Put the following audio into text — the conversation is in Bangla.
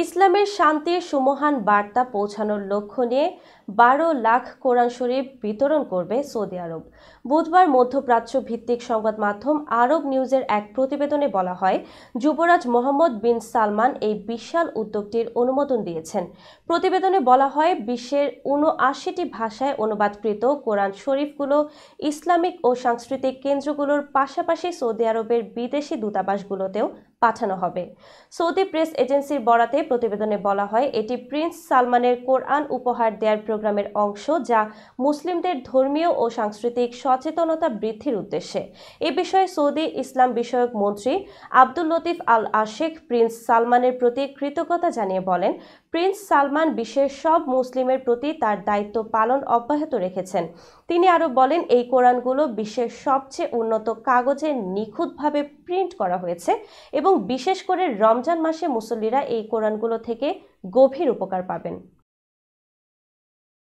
ইসলামের শান্তির সুমহান বার্তা পৌঁছানোর লক্ষ্য নিয়ে ১২ লাখ কোরআন শরীফ বিতরণ করবে সৌদি আরব। বুধবার মধ্যপ্রাচ্য ভিত্তিক সংবাদ মাধ্যম আরব নিউজের এক প্রতিবেদনে বলা হয়, যুবরাজ মোহাম্মদ বিন সালমান এই বিশাল উদ্যোগটির অনুমোদন দিয়েছেন। প্রতিবেদনে বলা হয়, বিশ্বের ৭৯টি ভাষায় অনুবাদকৃত কোরআন শরীফগুলো ইসলামিক ও সাংস্কৃতিক কেন্দ্রগুলোর পাশাপাশি সৌদি আরবের বিদেশি দূতাবাসগুলোতেও পাঠানো হবে। সৌদি প্রেস এজেন্সির বরাতে প্রতিবেদনে বলা হয়, এটি প্রিন্স সালমানের কোরআন উপহার দেওয়ার প্রোগ্রামের অংশ, যা মুসলিমদের ধর্মীয় ও সাংস্কৃতিক সচেতনতা বৃদ্ধির উদ্দেশ্যে। এ বিষয়ে সৌদি ইসলাম বিষয়ক মন্ত্রী আব্দুল লতিফ আল আশেখ প্রিন্স সালমানের প্রতি কৃতজ্ঞতা জানিয়ে বলেন, প্রিন্স সালমান বিশ্বের সব মুসলিমের প্রতি তার দায়িত্ব পালন অব্যাহত রেখেছেন। তিনি আরও বলেন, এই কোরআনগুলো বিশ্বের সবচেয়ে উন্নত কাগজে নিখুঁতভাবে প্রিন্ট করা হয়েছে এবং বিশেষ করে রমজান মাসে মুসল্লিরা এই কোরআনগুলো থেকে গভীর উপকার পাবেন।